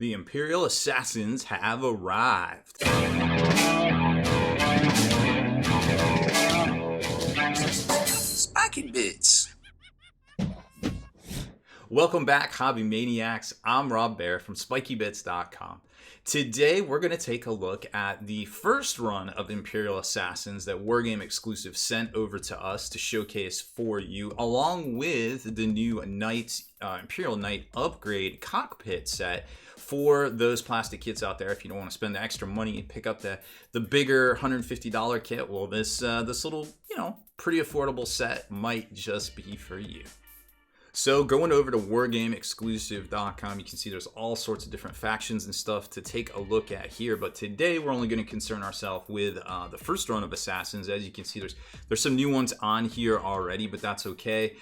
The Imperial Assassins have arrived. Spiky Bits. Welcome back, Hobby Maniacs. I'm Rob Baer from SpikyBits.com. Today, we're going to take a look at the first run of Imperial Assassins that Wargame Exclusive sent over to us to showcase for you, along with the new Imperial Knight Upgrade Cockpit set for those plastic kits out there. If you don't want to spend the extra money and pick up the bigger $150 kit, well, this little, pretty affordable set might just be for you. So going over to wargameexclusive.com, you can see there's all sorts of different factions and stuff to take a look at here. But today we're only going to concern ourselves with the first run of Assassins. As you can see, there's some new ones on here already, but that's okay.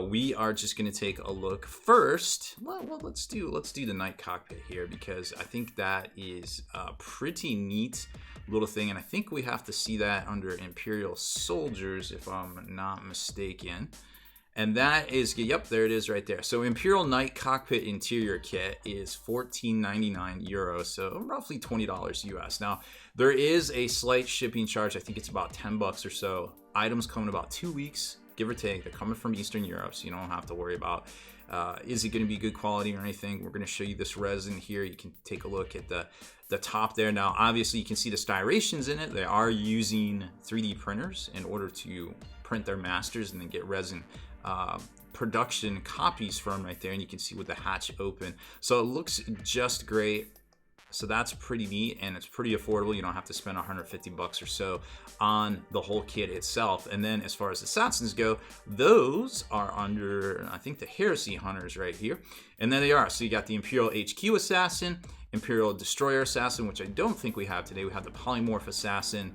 We are just going to take a look first. Well, let's do the Knight Cockpit here, because I think that is a pretty neat little thing, and I think we have to see that under Imperial Soldiers, if I'm not mistaken. And that is, yep, there it is right there. So Imperial Knight Cockpit Interior Kit is €14.99, so roughly $20 US. Now, there is a slight shipping charge. I think it's about 10 bucks or so. Items come in about 2 weeks, give or take. They're coming from Eastern Europe, so you don't have to worry about is it going to be good quality or anything. We're going to show you this resin here. You can take a look at the top there. Now, obviously, you can see the styrations in it. They are using 3D printers in order to print their masters and then get resin production copies from right there, and you can see with the hatch open, so it looks just great. So that's pretty neat, and it's pretty affordable. You don't have to spend 150 bucks or so on the whole kit itself. And then as far as assassins go, those are under, I think, the Heresy Hunters right here, and there they are. So you got the Imperial HQ Assassin, Imperial Destroyer Assassin, which I don't think we have today. We have the Polymorph Assassin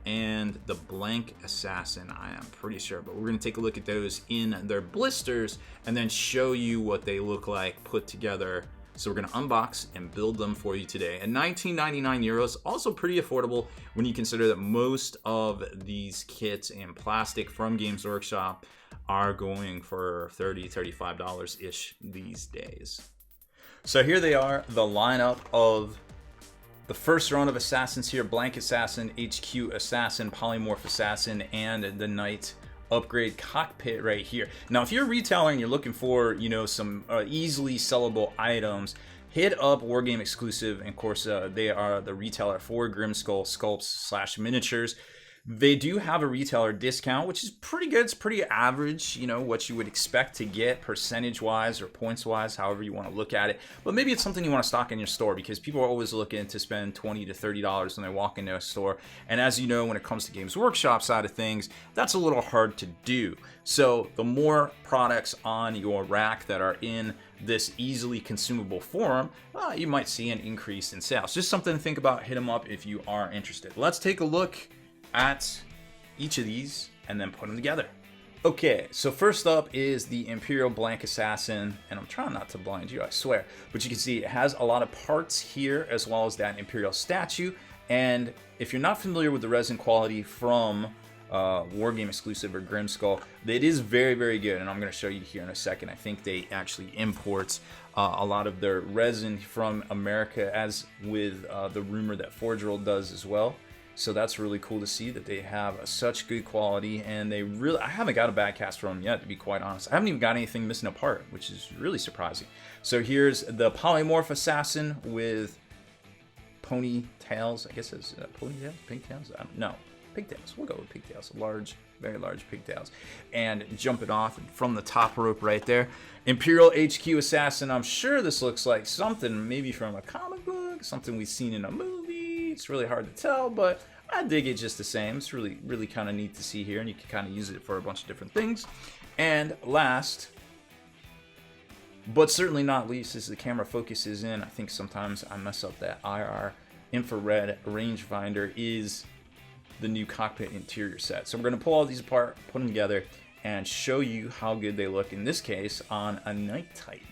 and the Blank Assassin, I am pretty sure, but we're going to take a look at those in their blisters and then show you what they look like put together. So we're going to unbox and build them for you today. And €19.99, also pretty affordable when you consider that most of these kits in plastic from Games Workshop are going for $30, $35-ish these days. So here they are, the lineup of the first run of Assassins here: Blank Assassin, HQ Assassin, Polymorph Assassin, and the Knight Upgrade Cockpit right here. Now, if you're a retailer and you're looking for, some easily sellable items, hit up Wargame Exclusive. And of course, they are the retailer for Grimskull Sculpts / Miniatures. They do have a retailer discount, which is pretty good. It's pretty average, what you would expect to get percentage-wise or points-wise, however you want to look at it. But maybe it's something you want to stock in your store, because people are always looking to spend $20 to $30 when they walk into a store. And as you know, when it comes to Games Workshop side of things, that's a little hard to do. So the more products on your rack that are in this easily consumable form, you might see an increase in sales. Just something to think about. Hit them up if you are interested. Let's take a look at each of these and then put them together. Okay, so first up is the Imperial Blank Assassin, and I'm trying not to blind you, I swear, but you can see it has a lot of parts here, as well as that Imperial statue. And if you're not familiar with the resin quality from Wargame Exclusive or Grimskull, it is very, very good, and I'm going to show you here in a second. I think they actually import a lot of their resin from America, as with the rumor that Forge World does as well. So that's really cool to see that they have such good quality, and I haven't got a bad cast from them yet, to be quite honest. I haven't even got anything missing apart, which is really surprising. So here's the Polymorph Assassin with ponytails. I guess it's ponytails, pigtails. I don't know. Pigtails. We'll go with pigtails. Large, very large pigtails, and jumping off from the top rope right there. Imperial HQ Assassin. I'm sure this looks like something maybe from a comic book, something we've seen in a movie. It's really hard to tell, but I dig it just the same. It's really, really kind of neat to see here, and you can kind of use it for a bunch of different things. And last, but certainly not least, as the camera focuses in, I think sometimes I mess up that IR infrared rangefinder, is the new cockpit interior set. So we're going to pull all these apart, put them together, and show you how good they look, in this case, on a Knight Titan.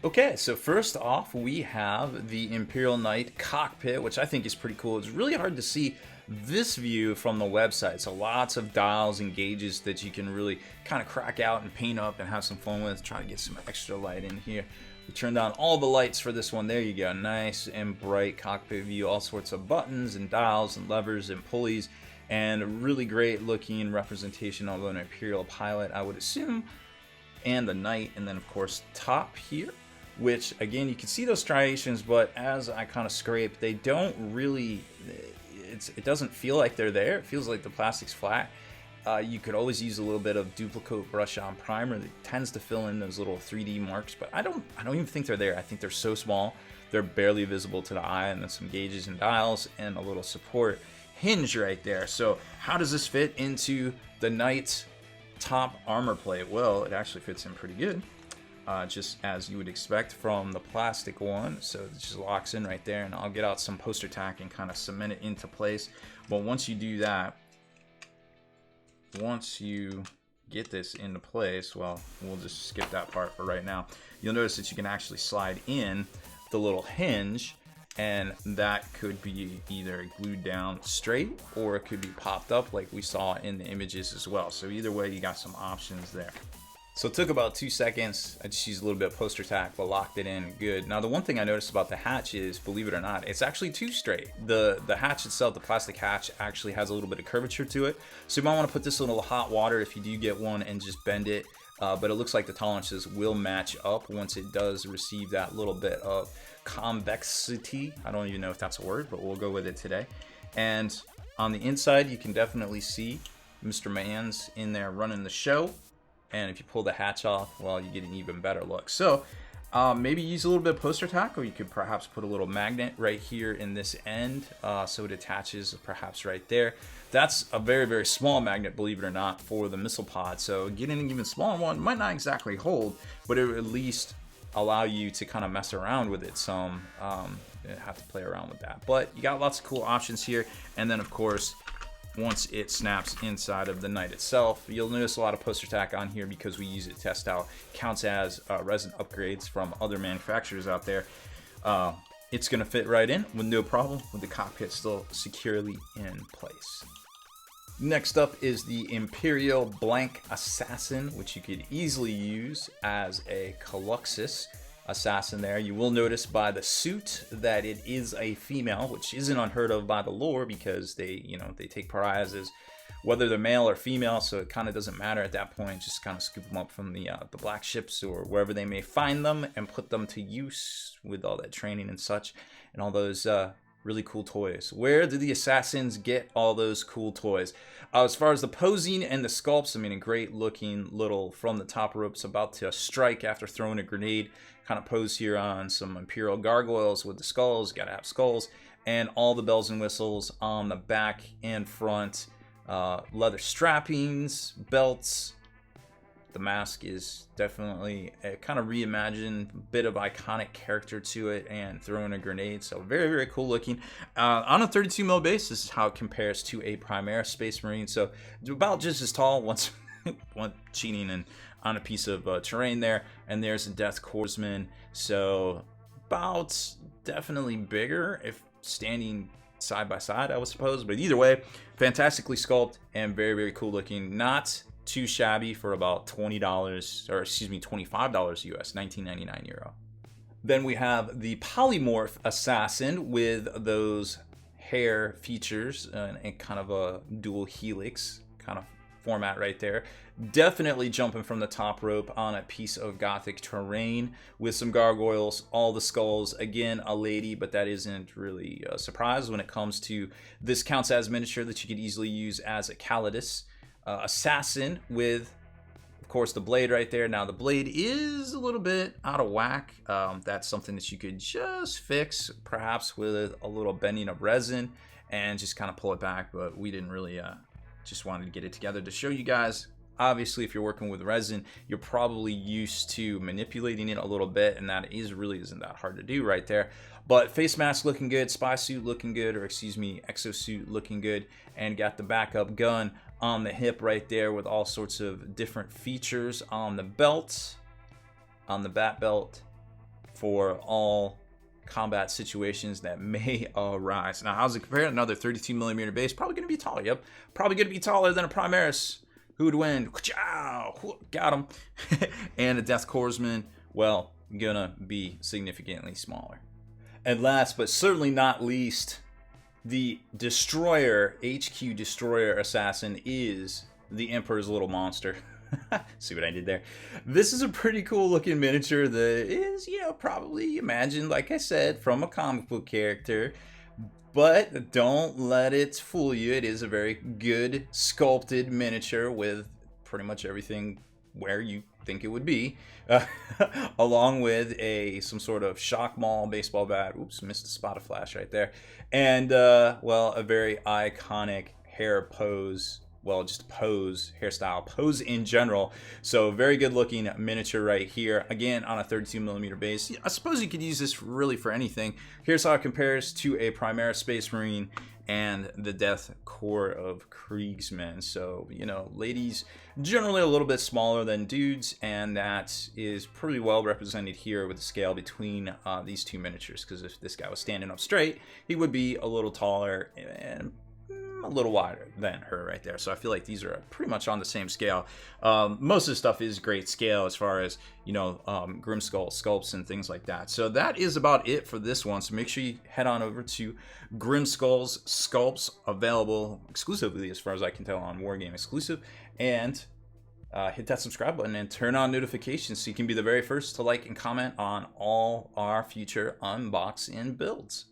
Okay, so first off, we have the Imperial Knight Cockpit, which I think is pretty cool. It's really hard to see this view from the website. So lots of dials and gauges that you can really kind of crack out and paint up and have some fun with. Try to get some extra light in here. We turn down all the lights for this one. There you go. Nice and bright cockpit view. All sorts of buttons and dials and levers and pulleys. And a really great looking representation of an Imperial pilot, I would assume. And the Knight. And then, of course, top here. Which, again, you can see those striations. But as I kind of scrape, they don't really... It doesn't feel like they're there. It feels like the plastic's flat. You could always use a little bit of duplicate brush on primer that tends to fill in those little 3D marks, but I don't even think they're there. I think they're so small, they're barely visible to the eye, and then some gauges and dials and a little support hinge right there. So how does this fit into the Knight's top armor plate? Well, it actually fits in pretty good, just as you would expect from the plastic one. So it just locks in right there, and I'll get out some poster tack and kind of cement it into place. But once you do that, once you get this into place, well, we'll just skip that part for right now. You'll notice that you can actually slide in the little hinge, and that could be either glued down straight or it could be popped up like we saw in the images as well. So either way, you got some options there. So it took about 2 seconds. I just used a little bit of poster tack, but locked it in good. Now, the one thing I noticed about the hatch is, believe it or not, it's actually 2 straight. The hatch itself, the plastic hatch, actually has a little bit of curvature to it. So you might want to put this in a little hot water if you do get one and just bend it. But it looks like the tolerances will match up once it does receive that little bit of convexity. I don't even know if that's a word, but we'll go with it today. And on the inside, you can definitely see Mr. Mann's in there running the show. And if you pull the hatch off, well, you get an even better look. So maybe use a little bit of poster tack, or you could perhaps put a little magnet right here in this end, so it attaches perhaps right there. That's a very, very small magnet, believe it or not, for the missile pod. So getting an even smaller one might not exactly hold, but it would at least allow you to kind of mess around with it some. You have to play around with that. But you got lots of cool options here. And then, of course, once it snaps inside of the Knight itself, you'll notice a lot of poster tack on here because we use it to test out. Counts as resin upgrades from other manufacturers out there. It's going to fit right in with no problem, with the cockpit still securely in place. Next up is the Imperial Blank Assassin, which you could easily use as a Colossus assassin there. You will notice by the suit that it is a female, which isn't unheard of by the lore because they take prizes whether they're male or female, so it kind of doesn't matter at that point. Just kind of scoop them up from the black ships or wherever they may find them and put them to use with all that training and such and all those really cool toys. Where do the assassins get all those cool toys? As far as the posing and the sculpts, I mean, a great looking little from the top ropes about to strike after throwing a grenade kind of pose here on some Imperial gargoyles with the skulls. Gotta have skulls, and all the bells and whistles on the back and front. Leather strappings, belts. The mask is definitely a kind of reimagined bit of iconic character to it, and throwing a grenade. So very, very cool looking. On a 32 mil base, this is how it compares to a Primaris Space Marine. So about just as tall, once cheating and on a piece of terrain there. And there's a Death Corpsman. So about definitely bigger if standing side by side, I would suppose. But either way, fantastically sculpted and very, very cool looking. Not too shabby for about $20, or excuse me, $25 US, 19.99 euro. Then we have the Polymorph Assassin with those hair features and kind of a dual helix kind of format right there. Definitely jumping from the top rope on a piece of Gothic terrain with some gargoyles, all the skulls. Again, a lady, but that isn't really a surprise when it comes to this. Counts as miniature that you could easily use as a Calidus. Assassin with, of course, the blade right there. Now the blade is a little bit out of whack. That's something that you could just fix perhaps with a little bending of resin and just kind of pull it back, but we didn't really just wanted to get it together to show you guys. Obviously, if you're working with resin, you're probably used to manipulating it a little bit, and that really isn't that hard to do right there. But face mask looking good, spy suit looking good, or excuse me, exosuit looking good, and got the backup gun on the hip right there with all sorts of different features on the belt, on the bat belt, for all combat situations that may arise. Now, how's it compare? Another 32 millimeter base, probably going to be taller. Yep, probably going to be taller than a Primaris. Who would win? Got him. And a Death Corpsman. Well, gonna be significantly smaller. And last but certainly not least, the Destroyer, HQ Destroyer Assassin is the Emperor's little monster. See what I did there? This is a pretty cool looking miniature that is, probably imagined, like I said, from a comic book character. But don't let it fool you. It is a very good sculpted miniature with pretty much everything where you think it would be, along with some sort of shock maul baseball bat. Oops, missed a spot of flash right there. And, well, a very iconic hair pose. Well, just pose, hairstyle, pose in general. So very good looking miniature right here. Again, on a 32mm base. I suppose you could use this really for anything. Here's how it compares to a Primaris Space Marine and the Death Corps of Kriegsmen. So, ladies generally a little bit smaller than dudes, and that is pretty well represented here with the scale between these two miniatures, because if this guy was standing up straight, he would be a little taller and a little wider than her right there. So I feel like these are pretty much on the same scale. Most of the stuff is great scale as far as, Grimskull sculpts and things like that. So that is about it for this one. So make sure you head on over to Grimskull's sculpts, available exclusively, as far as I can tell, on Wargame Exclusive, and hit that subscribe button and turn on notifications so you can be the very first to like and comment on all our future unboxing builds.